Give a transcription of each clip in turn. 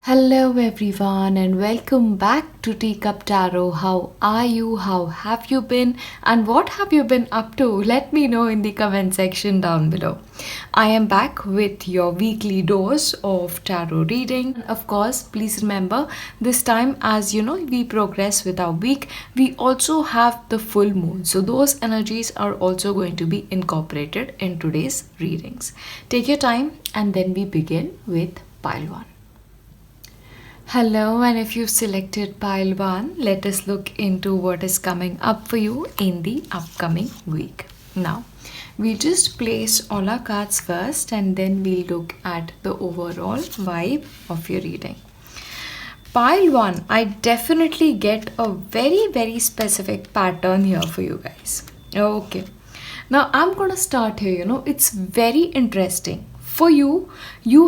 Hello everyone and welcome back to Teacup Tarot. How are you? How have you been? And what have you been up to? Let me know in the comment section down below. I am back with your weekly dose of tarot reading. Of course, please remember this time as we progress with our week, we also have the full moon. So those energies are also going to be incorporated in today's readings. Take your time and then we begin with pile 1. Hello, and if you've selected pile 1, let us look into what is coming up for you in the upcoming week. Now, we just place all our cards first and then we'll look at the overall vibe of your reading. Pile 1, I definitely get a very specific pattern here for you guys. Okay, now I'm gonna start here. It's very interesting. For you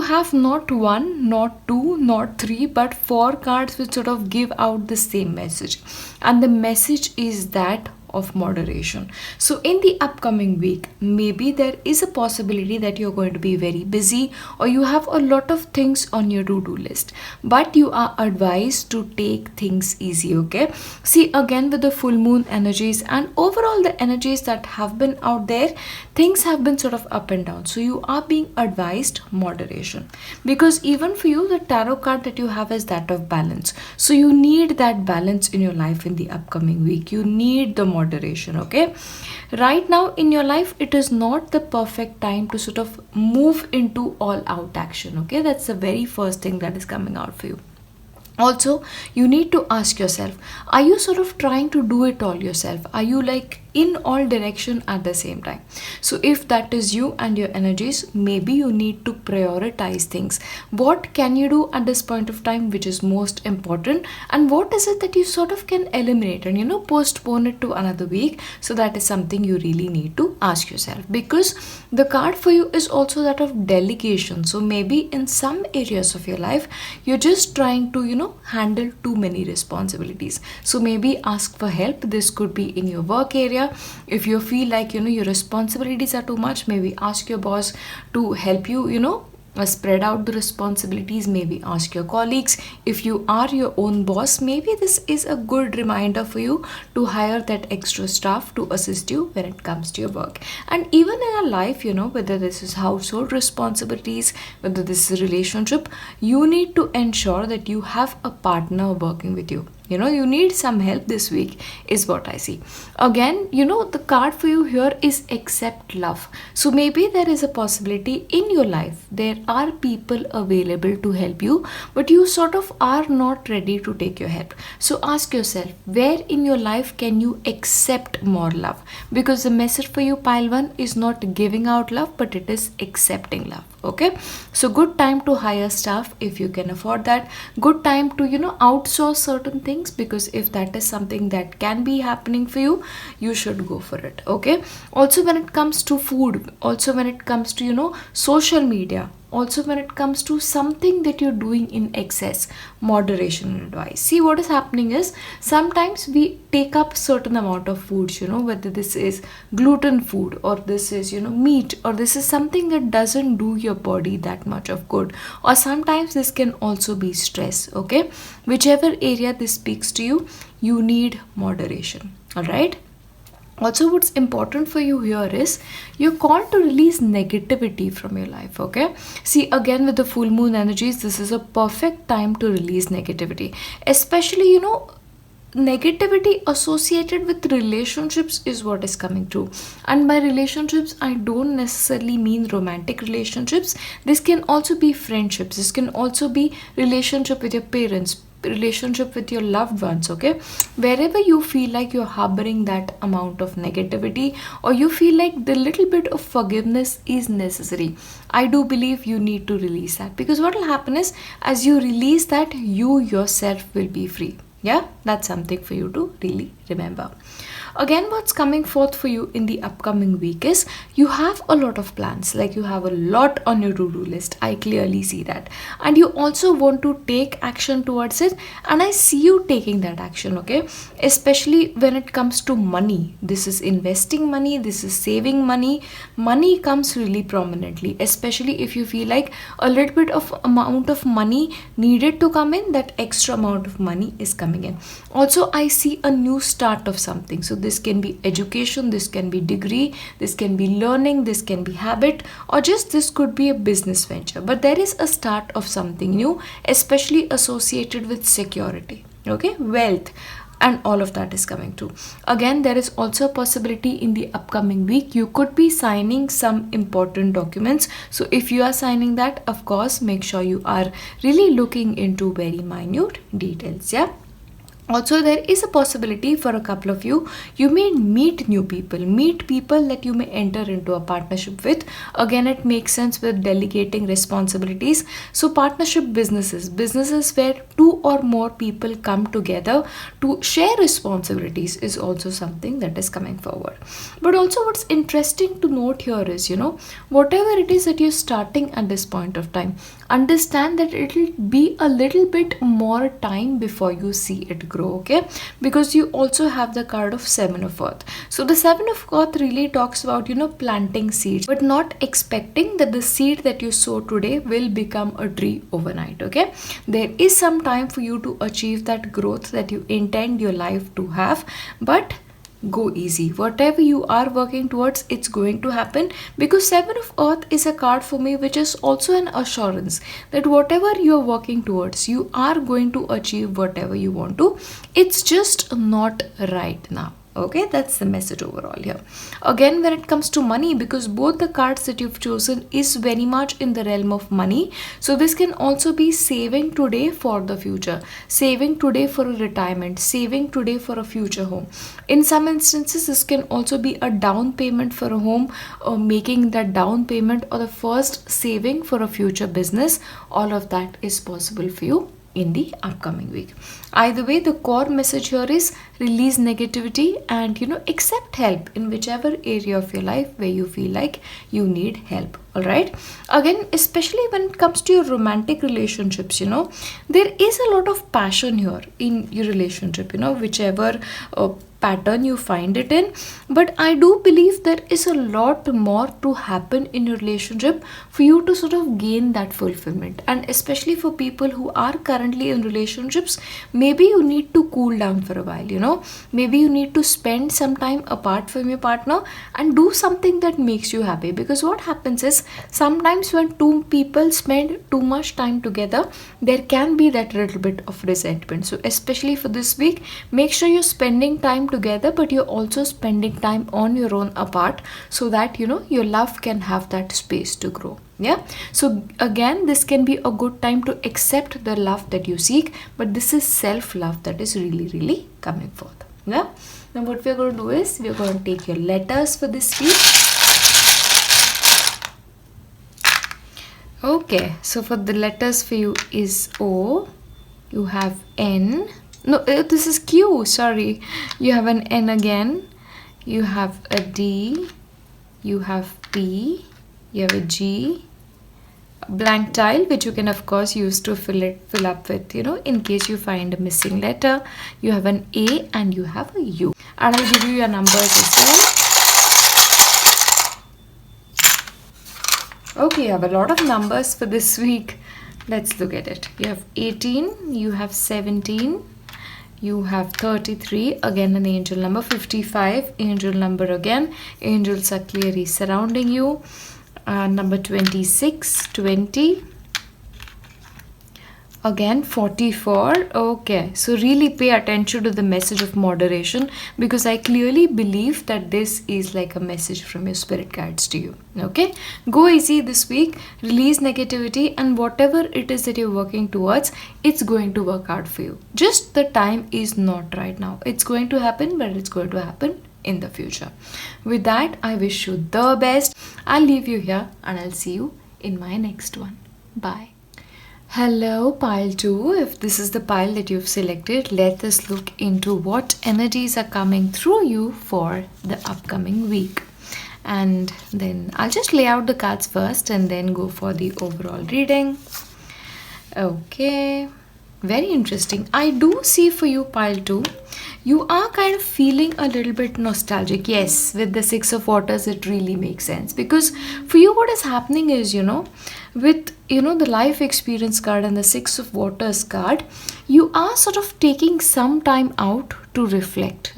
have not one, not two, not three, but 4 cards which sort of give out the same message. And the message is that of moderation. So in the upcoming week, maybe there is a possibility that you're going to be very busy or you have a lot of things on your to-do list, but you are advised to take things easy. Okay, see, again with the full moon energies and overall the energies that have been out there, things have been sort of up and down, so you are being advised moderation, because even for you the tarot card that you have is that of balance. So you need that balance in your life in the upcoming week. You need the moderation. Okay, right now in your life it is not the perfect time to sort of move into all out action. Okay, that's the very first thing that is coming out for you. Also, you need to ask yourself, are you sort of trying to do it all yourself? Are you like in all direction at the same time? So if that is you and your energies, maybe you need to prioritize things. What can you do at this point of time which is most important, and what is it that you sort of can eliminate and postpone it to another week? So that is something you really need to ask yourself, because the card for you is also that of delegation. So maybe in some areas of your life you're just trying to handle too many responsibilities. So maybe ask for help. This could be in your work area. If you feel like your responsibilities are too much, maybe ask your boss to help you spread out the responsibilities. Maybe ask your colleagues. If you are your own boss, maybe this is a good reminder for you to hire that extra staff to assist you when it comes to your work. And even in a life, whether this is household responsibilities, whether this is a relationship, you need to ensure that you have a partner working with you. You need some help this week is what I see. Again, the card for you here is accept love. So maybe there is a possibility in your life there are people available to help you, but you sort of are not ready to take your help. So ask yourself, where in your life can you accept more love? Because the message for you, pile 1, is not giving out love, but it is accepting love. Okay, so good time to hire staff if you can afford that. Good time to outsource certain things, because if that is something that can be happening for you, you should go for it. Okay, also when it comes to food, also when it comes to social media, also when it comes to something that you're doing in excess, moderation advice. See, what is happening is sometimes we take up certain amount of foods, whether this is gluten food or this is meat, or this is something that doesn't do your body that much of good, or sometimes this can also be stress. Okay, whichever area this speaks to you, you need moderation. All right, also what's important for you here is you're called to release negativity from your life. Okay, see, again with the full moon energies, this is a perfect time to release negativity, especially negativity associated with relationships is what is coming through. And by relationships, I don't necessarily mean romantic relationships. This can also be friendships. This can also be relationship with your parents, relationship with your loved ones. Okay, wherever you feel like you're harboring that amount of negativity, or you feel like the little bit of forgiveness is necessary, I do believe you need to release that, because what will happen is as you release that, you yourself will be free. Yeah, that's something for you to really remember. Again, what's coming forth for you in the upcoming week is you have a lot of plans, like you have a lot on your to-do list. I clearly see that. And you also want to take action towards it, and I see you taking that action, okay? Especially when it comes to money. This is investing money, this is saving money. Money comes really prominently, especially if you feel like a little bit of amount of money needed to come in, that extra amount of money is coming in. Also, I see a new start of something. So this can be education, this can be degree, this can be learning, this can be habit, or just this could be a business venture. But there is a start of something new, especially associated with security, okay, wealth, and all of that is coming too. Again, there is also a possibility in the upcoming week you could be signing some important documents. So if you are signing that, of course, make sure you are really looking into very minute details. Yeah. Also, there is a possibility for a couple of you, you may meet new people, meet people that you may enter into a partnership with. Again, it makes sense with delegating responsibilities. So partnership businesses where two or more people come together to share responsibilities is also something that is coming forward. But also what's interesting to note here is, whatever it is that you're starting at this point of time, understand that it will be a little bit more time before you see it grow, okay? Because you also have the card of Seven of Earth. So the Seven of Earth really talks about, planting seeds, but not expecting that the seed that you sow today will become a tree overnight, okay? There is some time for you to achieve that growth that you intend your life to have, but go easy. Whatever you are working towards, it's going to happen, because Seven of Earth is a card for me which is also an assurance that whatever you are working towards, you are going to achieve whatever you want to. It's just not right now. Okay, that's the message overall here. Again, when it comes to money, because both the cards that you've chosen is very much in the realm of money. So this can also be saving today for the future, saving today for a retirement, saving today for a future home. In some instances, this can also be a down payment for a home, or making that down payment, or the first saving for a future business. All of that is possible for you in the upcoming week. Either way, the core message here is release negativity and accept help in whichever area of your life where you feel like you need help. All right. Again, especially when it comes to your romantic relationships, there is a lot of passion here in your relationship, whichever pattern you find it in. But I do believe there is a lot more to happen in your relationship for you to sort of gain that fulfillment. And especially for people who are currently in relationships, maybe you need to cool down for a while, maybe you need to spend some time apart from your partner and do something that makes you happy. Because what happens is, sometimes when two people spend too much time together, there can be that little bit of resentment. So especially for this week, make sure you're spending time together, but you're also spending time on your own apart, so that your love can have that space to grow. Yeah. So again, this can be a good time to accept the love that you seek, but this is self-love that is really, really coming forth. Yeah. Now what we're going to do is, we're going to take your letters for this week. Okay, so for the letters for you is O, you have N, no, this is Q, sorry, you have an N again, you have a D, you have P, you have a G, a blank tile which you can of course use to fill up with, in case you find a missing letter, you have an A, and you have a U. And I'll give you your numbers as well. Okay, you have a lot of numbers for this week. Let's look at it. You have 18, you have 17, you have 33, again an angel number, 55, angel number again. Angels are clearly surrounding you. Number 26, 20. Again 44. Okay, so really pay attention to the message of moderation, because I clearly believe that this is like a message from your spirit guides to you. Okay, go easy this week, release negativity, and whatever it is that you're working towards, it's going to work out for you. Just the time is not right now. It's going to happen, but it's going to happen in the future. With that, I wish you the best. I'll leave you here and I'll see you in my next one. Bye. Hello, pile 2. If this is the pile that you've selected, let us look into what energies are coming through you for the upcoming week. And then I'll just lay out the cards first and then go for the overall reading. Okay, very interesting. I do see for you, pile 2, you are kind of feeling a little bit nostalgic. Yes, with the Six of Waters, it really makes sense. Because for you, what is happening is, with, the life experience card and the Six of Waters card, you are sort of taking some time out to reflect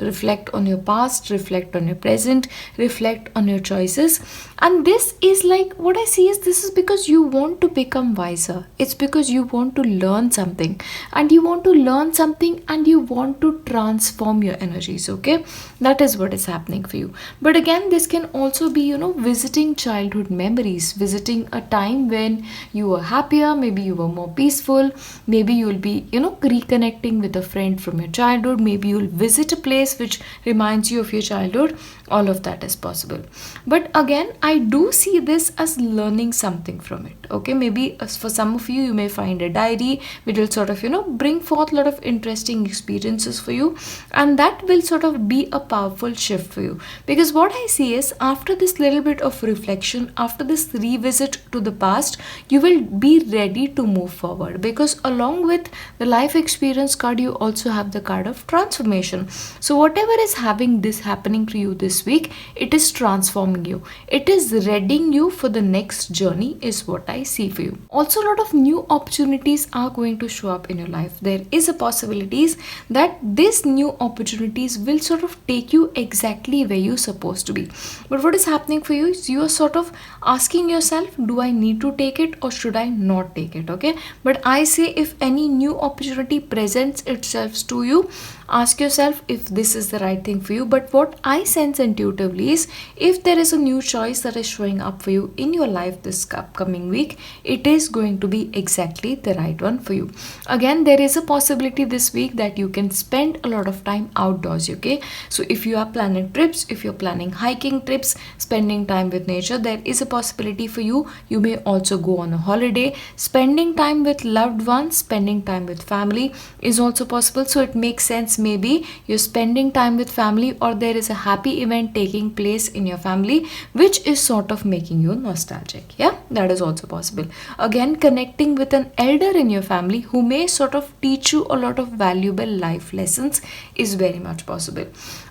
on your past, reflect on your present, reflect on your choices. And this is like, what I see is, this is because you want to become wiser. It's because you want to learn something, and you want to learn something and you want to transform your energies. Okay, that is what is happening for you. But again, this can also be, visiting childhood memories, visiting a time when you were happier, maybe you were more peaceful, maybe you'll be, reconnecting with a friend from your childhood, maybe you'll visit a place which reminds you of your childhood. All of that is possible. But again, I do see this as learning something from it. Okay, maybe for some of you, you may find a diary which will sort of, bring forth a lot of interesting experiences for you, and that will sort of be a powerful shift for you. Because what I see is, after this little bit of reflection, after this revisit to the past, you will be ready to move forward. Because along with the life experience card, you also have the card of transformation. So whatever is having this happening to you this week, it is transforming you, it is readying you for the next journey, is what I see for you. Also, a lot of new opportunities are going to show up in your life. There is a possibilities that these new opportunities will sort of take you exactly where you're supposed to be. But what is happening for you is, you are sort of asking yourself, do I need to take it or should I not take it? Okay, but I say, if any new opportunity presents itself to you, ask yourself if this is the right thing for you. But what I sense intuitively is, if there is a new choice that is showing up for you in your life this upcoming week, it is going to be exactly the right one for you. Again, there is a possibility this week that you can spend a lot of time outdoors. Okay, so if you are planning trips, if you're planning hiking trips, spending time with nature, there is a possibility for you. You may also go on a holiday. Spending time with loved ones, spending time with family is also possible. So it makes sense, maybe you're spending time with family, or there is a happy event taking place in your family which is sort of making you nostalgic. Yeah, that is also possible. Again, connecting with an elder in your family who may sort of teach you a lot of valuable life lessons is very much possible.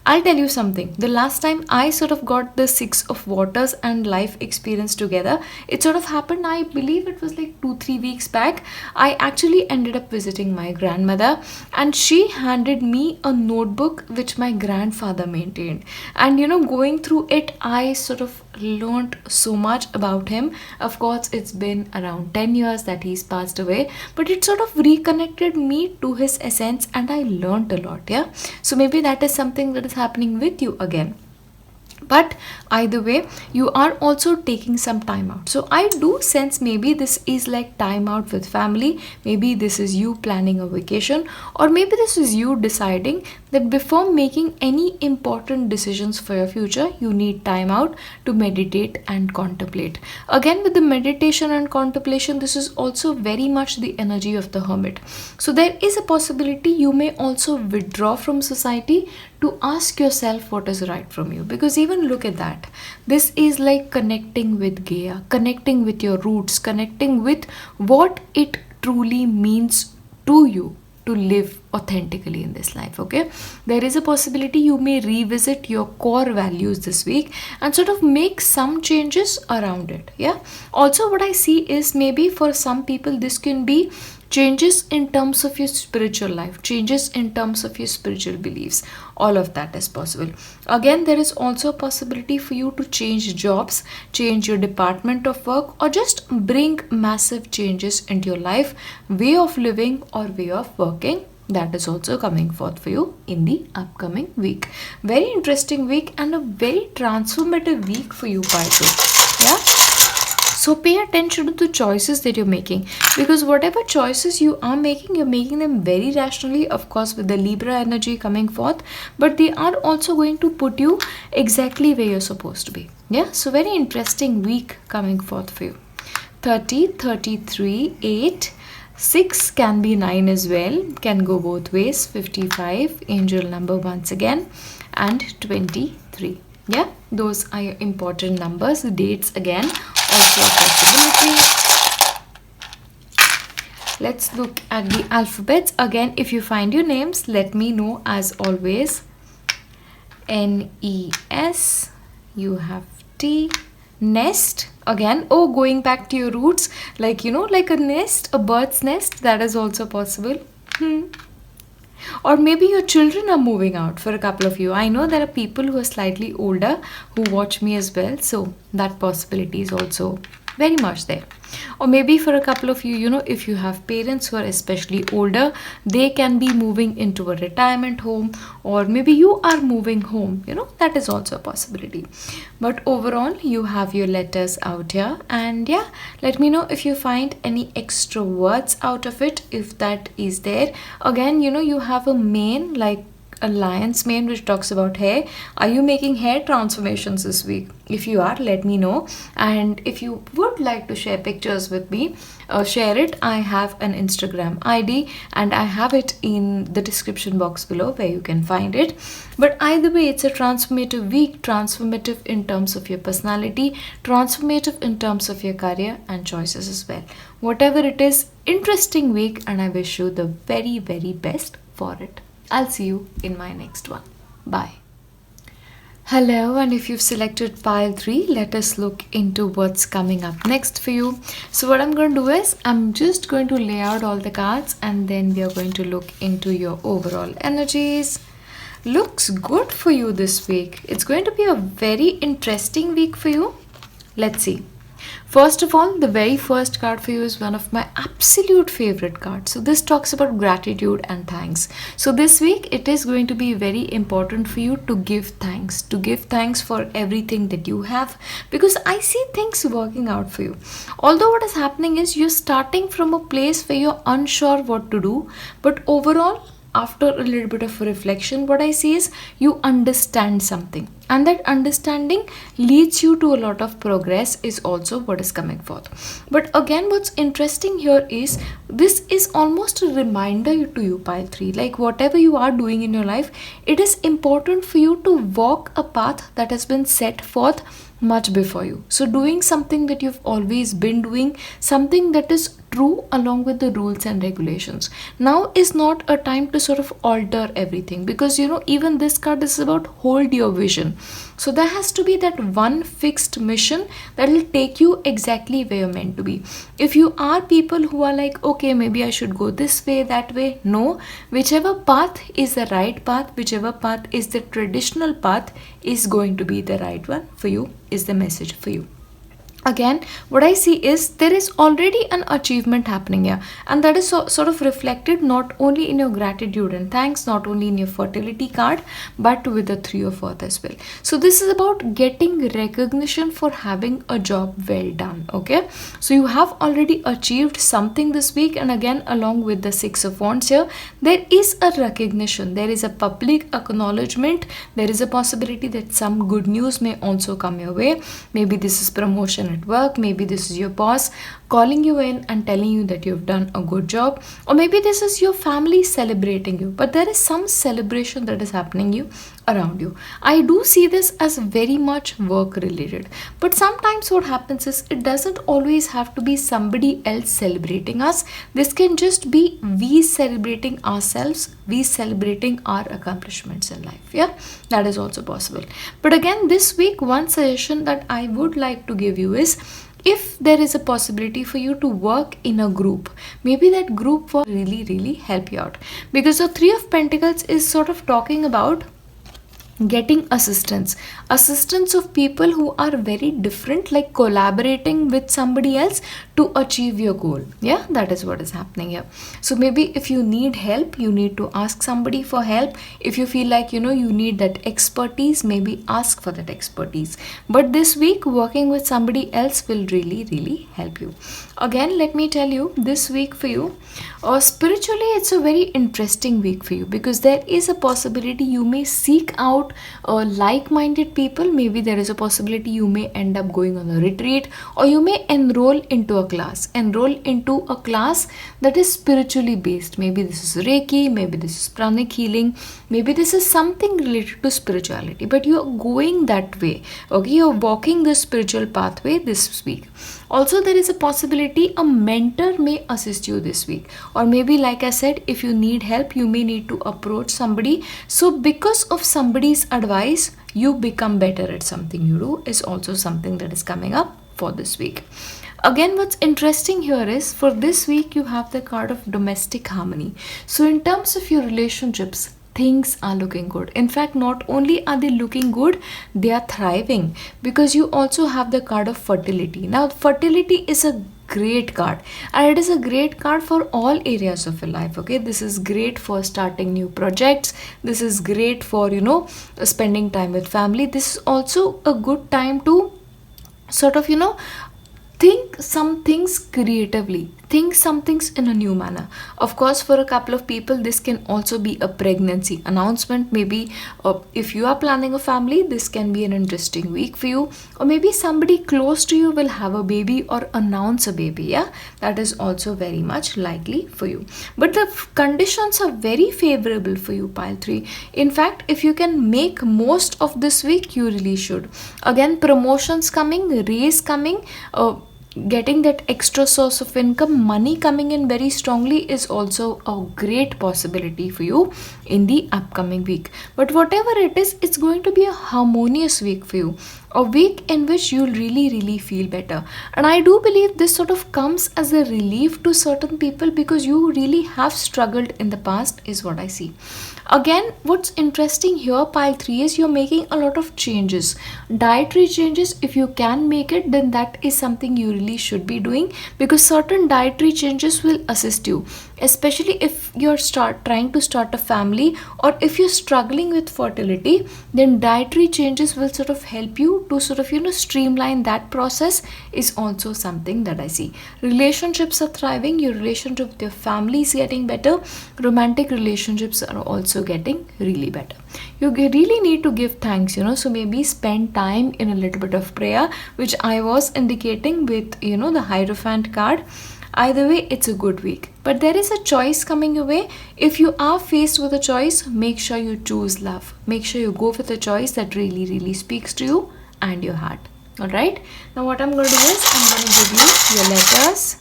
I'll tell you something. The last time I sort of got the Six of Waters and life experience together, it sort of happened, I believe it was like 2-3 weeks back. I actually ended up visiting my grandmother, and she handed me a notebook which my grandfather maintained. And going through it, I sort of learned so much about him. Of course, it's been around 10 years that he's passed away, but it sort of reconnected me to his essence, and I learned a lot. Yeah, so maybe that is something that is happening with you again. But either way, you are also taking some time out. So I do sense maybe this is like time out with family, maybe this is you planning a vacation, or maybe this is you deciding that before making any important decisions for your future, you need time out to meditate and contemplate. Again, with the meditation and contemplation, this is also very much the energy of the hermit. So there is a possibility you may also withdraw from society to ask yourself what is right from you. Because even look at that, this is like connecting with Gaia, connecting with your roots, connecting with what it truly means to you to live authentically in this life. Okay, there is a possibility you may revisit your core values this week and sort of make some changes around it. Yeah, also what I see is, maybe for some people this can be changes in terms of your spiritual life, changes in terms of your spiritual beliefs. All of that is possible. Again, there is also a possibility for you to change jobs, change your department of work, or just bring massive changes into your life, way of living or way of working. That is also coming forth for you in the upcoming week. Very interesting week and a very transformative week for you, Parto. Yeah. So pay attention to the choices that you're making, because whatever choices you are making, you're making them very rationally, of course, with the Libra energy coming forth, but they are also going to put you exactly where you're supposed to be. Yeah, so very interesting week coming forth for you. 30, 33, 8, 6 can be 9 as well, can go both ways. 55, angel number once again, and 23. Yeah, those are your important numbers. Dates again, also a possibility. Let's look at the alphabets. Again, if you find your names, let me know as always. N-E-S, you have T. Nest, again, oh, going back to your roots, like, like a nest, a bird's nest, that is also possible. Or maybe your children are moving out for a couple of you. I know there are people who are slightly older who watch me as well, so that possibility is also very much there. Or maybe for a couple of you, if you have parents who are especially older, they can be moving into a retirement home, or maybe you are moving home, that is also a possibility. But overall, you have your letters out here, and yeah, let me know if you find any extra words out of it, if that is there. Again, you have a mane, like a lion's mane, which talks about hair. Are you making hair transformations this week? If you are, let me know. And if you would like to share pictures with me, share it. I have an Instagram ID and I have it in the description box below where you can find it. But either way, it's a transformative week, transformative in terms of your personality, transformative in terms of your career and choices as well. Whatever it is, interesting week, and I wish you the very, very best for it. I'll see you in my next one. Bye. Hello, and if you've selected pile 3, let us look into what's coming up next for you. So what I'm going to do is, I'm just going to lay out all the cards and then we are going to look into your overall energies. Looks good for you this week. It's going to be a very interesting week for you. Let's see. First of all, the very first card for you is one of my absolute favorite cards. So this talks about gratitude and thanks. So this week, it is going to be very important for you to give thanks for everything that you have, because I see things working out for you. Although what is happening is you're starting from a place where you're unsure what to do, but overall, after a little bit of reflection, what I see is you understand something, and that understanding leads you to a lot of progress is also what is coming forth. But again, what's interesting here is this is almost a reminder to you, pile 3, like whatever you are doing in your life, it is important for you to walk a path that has been set forth much before you. So doing something that you've always been doing, something that is true along with the rules and regulations. Now is not a time to sort of alter everything, because even this card is about hold your vision. So there has to be that one fixed mission that will take you exactly where you're meant to be. If you are people who are like, okay, maybe I should go this way, that way, no, whichever path is the right path, whichever path is the traditional path is going to be the right one for you, is the message for you. Again, what I see is there is already an achievement happening here, and that is sort of reflected not only in your gratitude and thanks, not only in your fertility card, but with the 3 of Earth as well. So this is about getting recognition for having a job well done. Okay, so you have already achieved something this week, and again, along with the 6 of Wands here, there is a recognition, there is a public acknowledgement, there is a possibility that some good news may also come your way. Maybe this is promotion at work, maybe this is your boss calling you in and telling you that you've done a good job, or maybe this is your family celebrating you, but there is some celebration that is happening around you. I do see this as very much work related, but sometimes what happens is it doesn't always have to be somebody else celebrating us. This can just be we celebrating ourselves, we celebrating our accomplishments in life. Yeah, that is also possible. But again, this week, one suggestion that I would like to give you is, if there is a possibility for you to work in a group, maybe that group will really help you out, because the 3 of Pentacles is sort of talking about getting assistance of people who are very different, like collaborating with somebody else to achieve your goal. Yeah, that is what is happening here. So maybe if you need help, you need to ask somebody for help. If you feel like you need that expertise, maybe ask for that expertise. But this week, working with somebody else will really help you. Again, let me tell you, this week for you, spiritually, it's a very interesting week for you, because there is a possibility you may seek out like minded people. Maybe there is a possibility you may end up going on a retreat, or you may enroll into a class. Enroll into a class that is spiritually based. Maybe this is Reiki, maybe this is pranic healing, maybe this is something related to spirituality, but you are going that way. Okay, you're walking the spiritual pathway this week. Also, there is a possibility a mentor may assist you this week, or maybe, like I said, if you need help, you may need to approach somebody. So because of somebody's advice, you become better at something you do, is also something that is coming up for this week. Again, what's interesting here is, for this week you have the card of domestic harmony. So in terms of your relationships, things are looking good. In fact, not only are they looking good, they are thriving, because you also have the card of fertility. Now, fertility is a great card, and it is a great card for all areas of your life. Okay, this is great for starting new projects. This is great for, spending time with family. This is also a good time to sort of, think some things creatively, think some things in a new manner. Of course, for a couple of people, this can also be a pregnancy announcement. Maybe if you are planning a family, this can be an interesting week for you, or maybe somebody close to you will have a baby or announce a baby. Yeah, that is also very much likely for you. But the conditions are very favorable for you, pile 3. In fact, if you can make most of this week, you really should. Again, promotions coming, raise coming, getting that extra source of income, money coming in very strongly, is also a great possibility for you in the upcoming week. But whatever it is, it's going to be a harmonious week for you, a week in which you'll really feel better. And I do believe this sort of comes as a relief to certain people, because you really have struggled in the past, is what I see. Again, what's interesting here, pile 3, is you're making a lot of changes, dietary changes. If you can make it, then that is something you really should be doing, because certain dietary changes will assist you, especially if you're trying to start a family, or if you're struggling with fertility. Then dietary changes will sort of help you to sort of streamline that process, is also something that I see. Relationships are thriving, your relationship with your family is getting better, romantic relationships are also getting really better. You really need to give thanks, so maybe spend time in a little bit of prayer, which I was indicating with the Hierophant card. Either way, it's a good week, but there is a choice coming your way. If you are faced with a choice, make sure you choose love. Make sure you go with a choice that really speaks to you and your heart. All right, now what I'm going to do is, I'm going to give you your letters.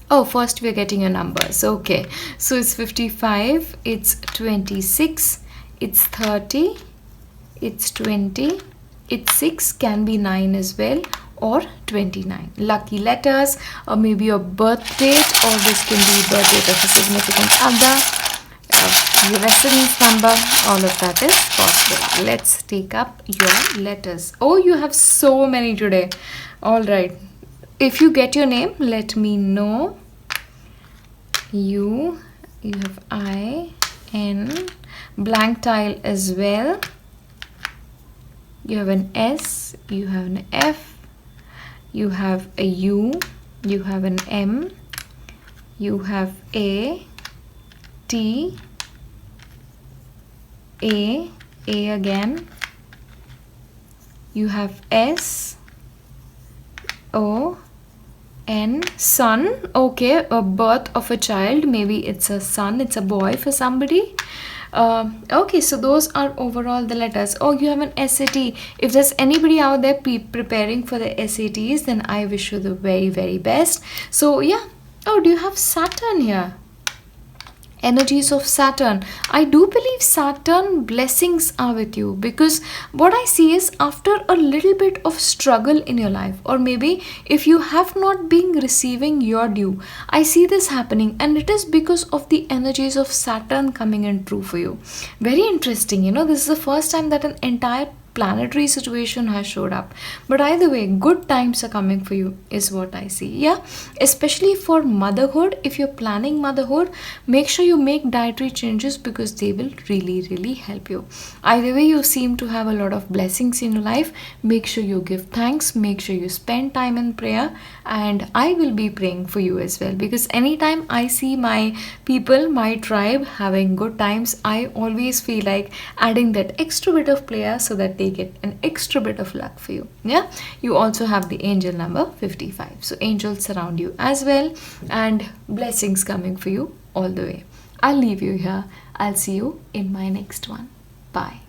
Oh, first we're getting your numbers. Okay, so it's 55, it's 26, it's 30, it's 20, it's 6, can be 9 as well, or 29. Lucky letters, or maybe your birth date, or this can be birth date of a significant other, your residence number, all of that is possible. Let's take up your letters. Oh, you have so many today. All right. If you get your name, let me know. You have I, N, blank tile as well. You have an S, you have an F, you have a U, you have an M, you have A, T, A again, you have S, O, N, son. Okay, a birth of a child, maybe it's a son, it's a boy for somebody. Okay, so those are overall the letters. Oh, you have an SAT. If there's anybody out there preparing for the SATs, then I wish you the very best. So yeah. Oh, do you have Saturn here? Energies of Saturn. I do believe Saturn blessings are with you, because what I see is, after a little bit of struggle in your life, or maybe if you have not been receiving your due, I see this happening, and it is because of the energies of Saturn coming in true for you. Very interesting. This is the first time that an entire planetary situation has showed up. But either way, good times are coming for you is what I see. Yeah, especially for motherhood. If you're planning motherhood, make sure you make dietary changes because they will really help you. Either way, you seem to have a lot of blessings in your life. Make sure you give thanks, make sure you spend time in prayer, and I will be praying for you as well, because anytime I see my people, my tribe having good times, I always feel like adding that extra bit of prayer so that they get an extra bit of luck for you. Yeah, you also have the angel number 55, so angels surround you as well, and blessings coming for you all the way. I'll leave you here. I'll see you in my next one. Bye.